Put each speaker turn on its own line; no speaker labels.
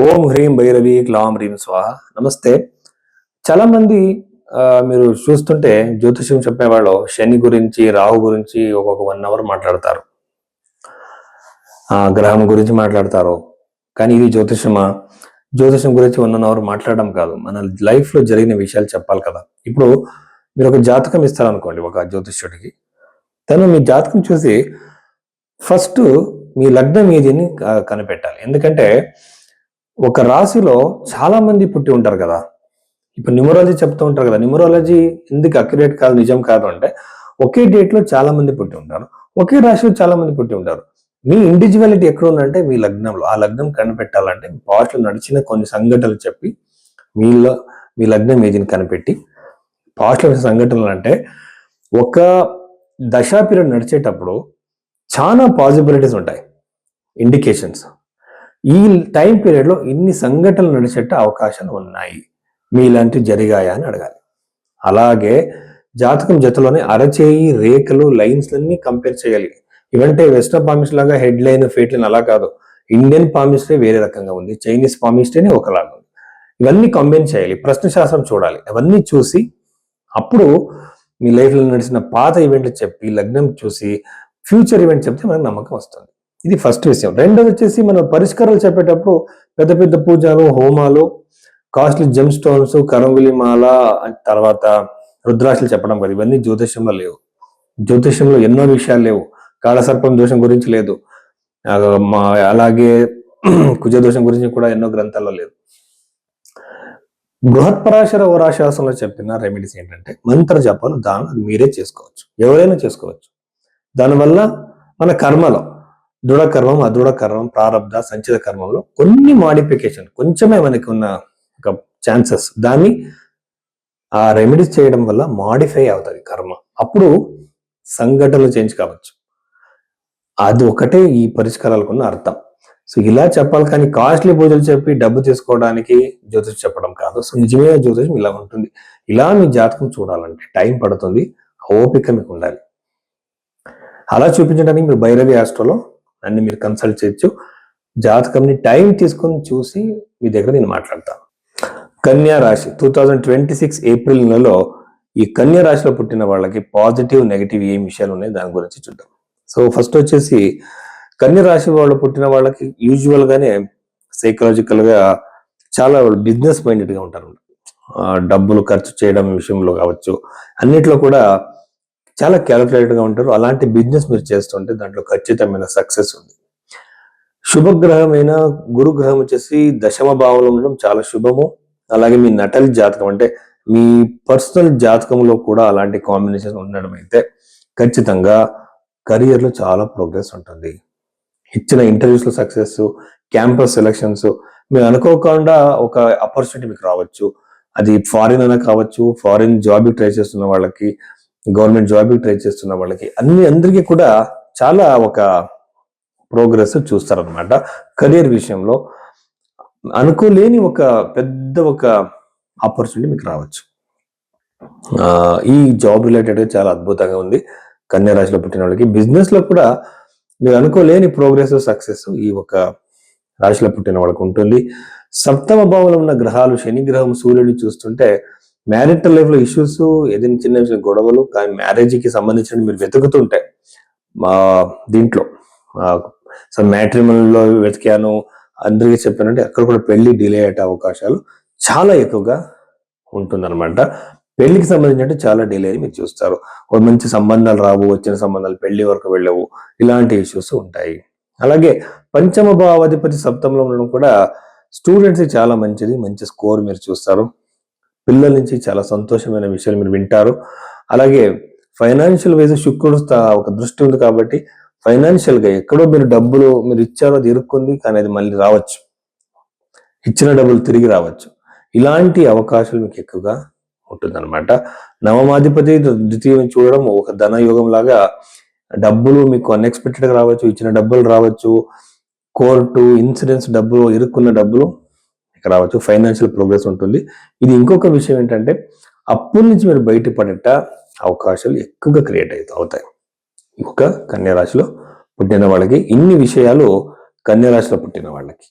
ఓం హ్రీం భైరవి క్లాం హ్రీం స్వాహ. నమస్తే. చాలా మంది మీరు చూస్తుంటే జ్యోతిష్యం చెప్పేవాళ్ళు శని గురించి, రాహు గురించి ఒక్కొక్క 1 అవర్ మాట్లాడతారు. గ్రహం గురించి మాట్లాడతారు. కానీ ఇది జ్యోతిషమా? జ్యోతిషం గురించి 1 అవర్ మాట్లాడడం కాదు, మన లైఫ్ లో జరిగిన విషయాలు చెప్పాలి కదా. ఇప్పుడు మీరు ఒక జాతకం ఇస్తారనుకోండి ఒక జ్యోతిష్యుడికి. తను మీ జాతకం చూసి ఫస్ట్ మీ లగ్నం ఏదిని కనిపెట్టాలి. ఎందుకంటే ఒక రాశిలో చాలా మంది పుట్టి ఉంటారు కదా. ఇప్పుడు న్యూమరాలజీ చెప్తూ ఉంటారు కదా, న్యూమరాలజీ ఎందుకు అక్యురేట్ కాదు, నిజం కాదు అంటే, ఒకే డేట్ లో చాలా మంది పుట్టి ఉంటారు, ఒకే రాశిలో చాలా మంది పుట్టి ఉంటారు. మీ ఇండివిజువాలిటీ ఎక్కడ ఉందంటే మీ లగ్నంలో. ఆ లగ్నం కనిపెట్టాలంటే పాస్ట్ లో నడిచిన కొన్ని సంఘటనలు చెప్పి మీలో మీ లగ్నం ఏదిని కనిపెట్టి పాస్ట్ లో సంఘటనలు అంటే ఒక దశా పీరియడ్ నడిచేటప్పుడు చాలా పాసిబిలిటీస్ ఉంటాయి, ఇండికేషన్స్. ఈ టైం పీరియడ్ లో ఇన్ని సంఘటనలు నడిచేట అవకాశాలు ఉన్నాయి, మీలాంటివి జరిగాయా అని అడగాలి. అలాగే జాతకం జతలోనే అరచేయి రేఖలు లైన్స్ అన్ని కంపేర్ చేయాలి. ఇవంటే వెస్టర్న్ పామిస్ట్ లాగా హెడ్ లైన్ ఫేట్ లైన్ అలా కాదు. ఇండియన్ పామిస్ట్రే వేరే రకంగా ఉంది, చైనీస్ పామిస్ట్రేనే ఒకలాగా ఉంది. ఇవన్నీ కంబైన్ చేయాలి, ప్రశ్న శాస్త్రం చూడాలి. అవన్నీ చూసి అప్పుడు మీ లైఫ్లో నడిచిన పాత ఈవెంట్లు చెప్పి లగ్నం చూసి ఫ్యూచర్ ఈవెంట్ చెప్తే మనకు నమ్మకం వస్తుంది. ఇది ఫస్ట్ విషయం. రెండోది వచ్చేసి మనం పరిష్కారాలు చెప్పేటప్పుడు పెద్ద పెద్ద పూజలు, హోమాలు, కాస్ట్లీ జెమ్ స్టోన్స్, కరంగులి మాల, తర్వాత రుద్రాక్షలు చెప్పడం కదా. ఇవన్నీ జ్యోతిష్యంలో లేవు. జ్యోతిష్యంలో ఎన్నో విషయాలు లేవు. కాళసర్పం దోషం గురించి లేదు, అలాగే కుజదోషం గురించి కూడా ఎన్నో గ్రంథాల్లో లేదు. బృహత్పరాశర ఓరాశాసనంలో చెప్పిన రెమెడీస్ ఏంటంటే మంత్ర జపాలు, దానం అది మీరే చేసుకోవచ్చు, ఎవరైనా చేసుకోవచ్చు. దానివల్ల మన కర్మలో దృఢ కర్మం, అదృఢ కర్మం, ప్రారబ్ధ, సంచిత కర్మంలో కొన్ని మాడిఫికేషన్, కొంచెమే మనకి ఉన్న ఒక ఛాన్సెస్, దాన్ని ఆ రెమెడీస్ చేయడం వల్ల మాడిఫై అవుతుంది కర్మ. అప్పుడు సంఘటనలు చేంజ్ కావచ్చు. అది ఒకటే ఈ పరిష్కారాలకు ఉన్న అర్థం. సో ఇలా చెప్పాలి, కానీ కాస్ట్లీ పూజలు చెప్పి డబ్బు తీసుకోవడానికి జ్యోతిషం చెప్పడం కాదు. సో నిజమైన జ్యోతిషం ఇలా ఉంటుంది. ఇలా మీ జాతకం చూడాలంటే టైం పడుతుంది, ఓపిక మీకు ఉండాలి. అలా చూపించడానికి మీరు భైరవి ఆస్ట్రోలో అన్ని మీరు కన్సల్ట్ చేయొచ్చు. జాతకంని టైం తీసుకొని చూసి మీ దగ్గర నేను మాట్లాడతాను. కన్యా రాశి 2026 ఏప్రిల్ నెలలో ఈ కన్యా రాశిలో పుట్టిన వాళ్ళకి పాజిటివ్ నెగిటివ్ ఏం విషయాలు ఉన్నాయి దాని గురించి చూద్దాం. సో ఫస్ట్ వచ్చేసి కన్యా రాశి వాళ్ళు పుట్టిన వాళ్ళకి యూజువల్ గానే సైకలాజికల్ గా చాలా బిజినెస్ మైండెడ్ గా ఉంటారు. డబ్బులు ఖర్చు చేయడం విషయంలో కావచ్చు, అన్నిట్లో కూడా చాలా క్యాలిక్యులేటెడ్ గా ఉంటారు. అలాంటి బిజినెస్ మీరు చేస్తుంటే దాంట్లో ఖచ్చితమైన సక్సెస్ ఉంది. శుభగ్రహమైన గురుగ్రహం వచ్చేసి దశమ భావంలో ఉండడం చాలా శుభము. అలాగే మీ నటలి జాతకం అంటే మీ పర్సనల్ జాతకంలో కూడా అలాంటి కాంబినేషన్ ఉండడం అయితే ఖచ్చితంగా కెరియర్ లో చాలా ప్రోగ్రెస్ ఉంటుంది. ఇచ్చిన ఇంటర్వ్యూస్ లో సక్సెస్, క్యాంపస్ సెలక్షన్స్, మీరు అనుకోకుండా ఒక ఆపర్చునిటీ మీకు రావచ్చు. అది ఫారిన్ అయినా కావచ్చు, ఫారిన్ జాబ్ ట్రై చేస్తున్న వాళ్ళకి, గవర్నమెంట్ జాబ్ ట్రై చేస్తున్న వాళ్ళకి, అందరికీ కూడా చాలా ఒక ప్రోగ్రెస్ చూస్తారనమాట. కెరియర్ విషయంలో అనుకోలేని ఒక పెద్ద ఒక ఆపర్చునిటీ మీకు రావచ్చు. ఈ జాబ్ రిలేటెడ్ చాలా అద్భుతంగా ఉంది కన్యా రాశిలో పుట్టిన వాళ్ళకి. బిజినెస్ లో కూడా మీరు అనుకోలేని ప్రోగ్రెస్, సక్సెస్ ఈ ఒక రాశిలో పుట్టిన వాళ్ళకి ఉంటుంది. సప్తమ భావంలో ఉన్న గ్రహాలు, శని గ్రహం, సూర్యుడు చూస్తుంటే మ్యారిటల్ లైఫ్ లో ఇష్యూస్, ఏదైనా చిన్న చిన్న గొడవలు, కానీ మ్యారేజ్కి సంబంధించిన మీరు వెతుకుతుంటే దీంట్లో సో మ్యాట్రిమోనీలో వెతికాను, అందరికీ చెప్పానంటే అక్కడ కూడా పెళ్లి డిలే అయ్యే అవకాశాలు చాలా ఎక్కువగా ఉంటుందన్నమాట. పెళ్లికి సంబంధించి చాలా డిలే మీరు చూస్తారు. ఒక మంచి సంబంధాలు రావు, వచ్చిన సంబంధాలు పెళ్లి వరకు వెళ్ళవు, ఇలాంటి ఇష్యూస్ ఉంటాయి. అలాగే పంచమ భావాధిపతి సప్తంలో ఉండడం కూడా స్టూడెంట్స్ చాలా మంచిది, మంచి స్కోర్ మీరు చూస్తారు. పిల్లల నుంచి చాలా సంతోషమైన విషయాలు మీరు వింటారు. అలాగే ఫైనాన్షియల్ వైజ్ శుక్రుడు ఒక దృష్టి ఉంది కాబట్టి ఫైనాన్షియల్ గా ఎక్కడో మీరు డబ్బులు మీరు ఇచ్చారో అది ఇరుక్కుంది, కానీ అది మళ్ళీ రావచ్చు, ఇచ్చిన డబ్బులు తిరిగి రావచ్చు. ఇలాంటి అవకాశాలు మీకు ఎక్కువగా ఉంటుందన్నమాట. నవమాధిపతి ద్వితీయం చూడడం ఒక ధనయోగం లాగా, డబ్బులు మీకు అన్ఎక్స్పెక్టెడ్ గా రావచ్చు, ఇచ్చిన డబ్బులు రావచ్చు, కోర్టు ఇన్సూరెన్స్ డబ్బులు, ఇరుక్కున్న డబ్బులు ఇక్కడ రావచ్చు. ఫైనాన్షియల్ ప్రోగ్రెస్ ఉంటుంది. ఇది ఇంకొక విషయం ఏంటంటే అప్పుల నుంచి మీరు బయటపడేట అవకాశాలు ఎక్కువగా క్రియేట్ అవుతాయి ఒక కన్యా రాశిలో పుట్టిన వాళ్ళకి. ఇన్ని విషయాలు కన్యా రాశిలో పుట్టిన వాళ్ళకి.